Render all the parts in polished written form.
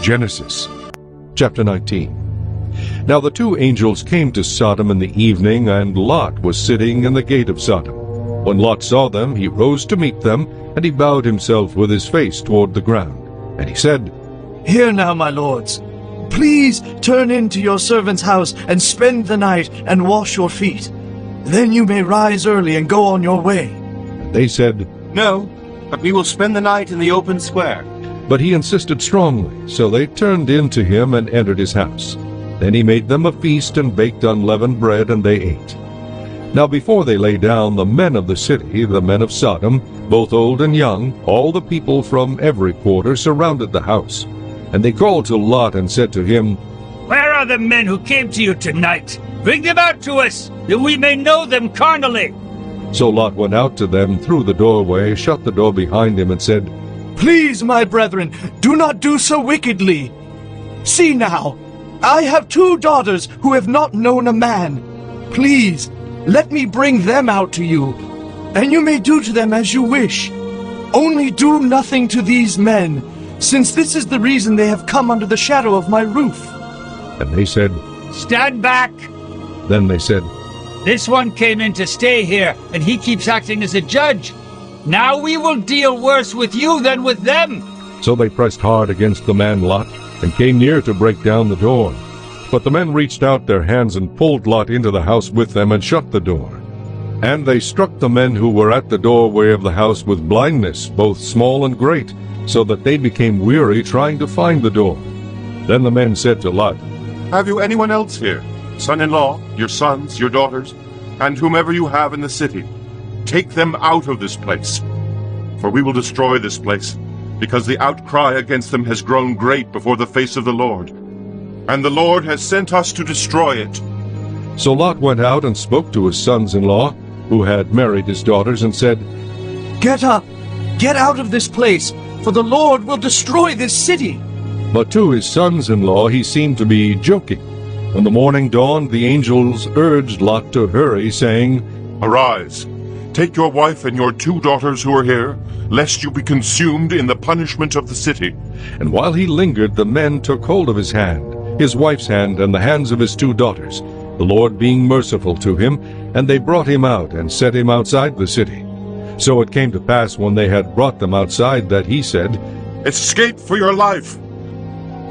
Genesis chapter 19. Now the two angels came to Sodom in the evening, and Lot was sitting in the gate of Sodom. When Lot saw them, he rose to meet them, and he bowed himself with his face toward the ground. And he said, "Hear now, my lords. Please turn into your servant's house and spend the night and wash your feet. Then you may rise early and go on your way." And they said, "No, but we will spend the night in the open square." But he insisted strongly, so they turned in to him and entered his house. Then he made them a feast and baked unleavened bread, and they ate. Now before they lay down, the men of the city, the men of Sodom, both old and young, all the people from every quarter, surrounded the house. And they called to Lot and said to him, "Where are the men who came to you tonight? Bring them out to us, that we may know them carnally." So Lot went out to them through the doorway, shut the door behind him, and said, "Please, my brethren, do not do so wickedly. See now, I have 2 daughters who have not known a man. Please, let me bring them out to you, and you may do to them as you wish. Only do nothing to these men, since this is the reason they have come under the shadow of my roof." And they said, "Stand back! Then they said, This one came in to stay here, and he keeps acting as a judge. Now we will deal worse with you than with them." So they pressed hard against the man Lot, and came near to break down the door. But the men reached out their hands and pulled Lot into the house with them and shut the door. And they struck the men who were at the doorway of the house with blindness, both small and great, so that they became weary trying to find the door. Then the men said to Lot, "Have you anyone else here, son-in-law, your sons, your daughters, and whomever you have in the city? Take them out of this place, for we will destroy this place, because the outcry against them has grown great before the face of the Lord, and the Lord has sent us to destroy it." So Lot went out and spoke to his sons-in-law, who had married his daughters, and said, "Get up, get out of this place, for the Lord will destroy this city." But to his sons-in-law he seemed to be joking. When the morning dawned, the angels urged Lot to hurry, saying, "Arise, take your wife and your 2 daughters who are here, lest you be consumed in the punishment of the city." And while he lingered, the men took hold of his hand, his wife's hand, and the hands of his 2 daughters, the Lord being merciful to him, and they brought him out and set him outside the city. So it came to pass, when they had brought them outside, that he said, "Escape for your life.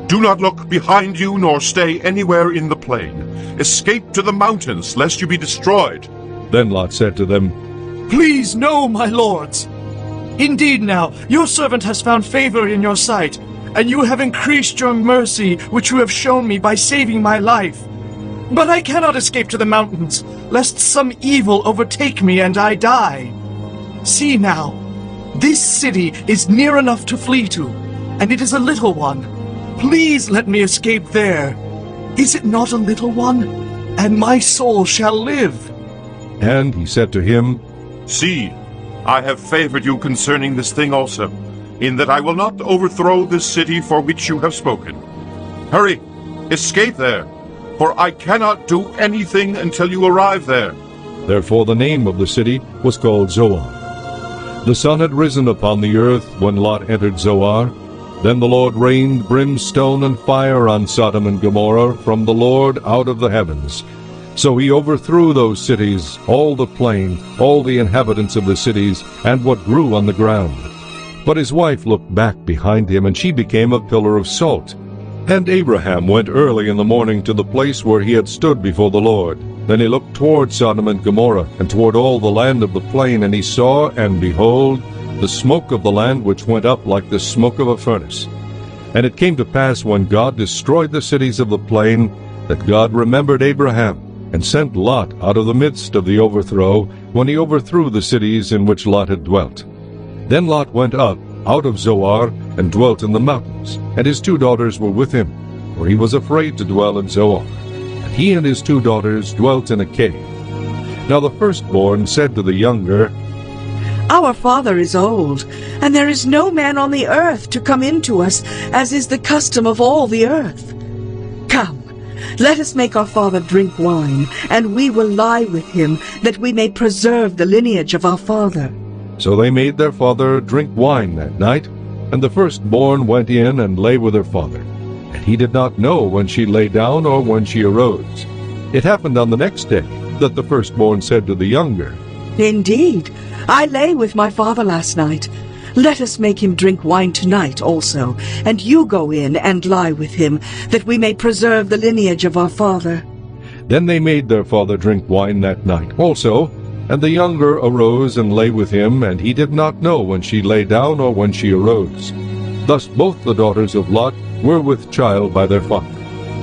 Do not look behind you, nor stay anywhere in the plain. Escape to the mountains, lest you be destroyed." Then Lot said to them, "Please, no, my lords. Indeed now, your servant has found favor in your sight, and you have increased your mercy, which you have shown me by saving my life. But I cannot escape to the mountains, lest some evil overtake me and I die. See now, this city is near enough to flee to, and it is a little one. Please let me escape there. Is it not a little one? And my soul shall live." And he said to him, "See, I have favored you concerning this thing also, in that I will not overthrow this city for which you have spoken. Hurry, escape there, for I cannot do anything until you arrive there." Therefore the name of the city was called Zoar. The sun had risen upon the earth when Lot entered Zoar. Then the Lord rained brimstone and fire on Sodom and Gomorrah from the Lord out of the heavens. So he overthrew those cities, all the plain, all the inhabitants of the cities, and what grew on the ground. But his wife looked back behind him, and she became a pillar of salt. And Abraham went early in the morning to the place where he had stood before the Lord. Then he looked toward Sodom and Gomorrah, and toward all the land of the plain, and he saw, and behold, the smoke of the land which went up like the smoke of a furnace. And it came to pass, when God destroyed the cities of the plain, that God remembered Abraham, and sent Lot out of the midst of the overthrow, when he overthrew the cities in which Lot had dwelt. Then Lot went up out of Zoar, and dwelt in the mountains, and his 2 daughters were with him, for he was afraid to dwell in Zoar. And he and his 2 daughters dwelt in a cave. Now the firstborn said to the younger, "Our father is old, and there is no man on the earth to come in to us, as is the custom of all the earth. Come, let us make our father drink wine, and we will lie with him, that we may preserve the lineage of our father." So they made their father drink wine that night, and the firstborn went in and lay with her father. and he did not know when she lay down or when she arose. It happened on the next day that the firstborn said to the younger, Indeed, I lay with my father last night. Let us make him drink wine tonight also, and you go in and lie with him, that we may preserve the lineage of our father. Then they made their father drink wine that night also, and the younger arose and lay with him, and he did not know when she lay down or when she arose. Thus both the daughters of Lot were with child by their father.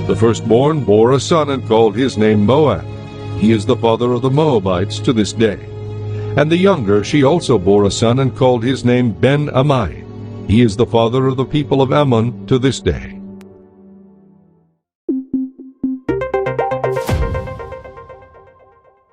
The firstborn bore a son and called his name Moab. He is the father of the Moabites to this day. And the younger she also bore a son and called his name Ben-Ammi. He is the father of the people of Ammon to this day.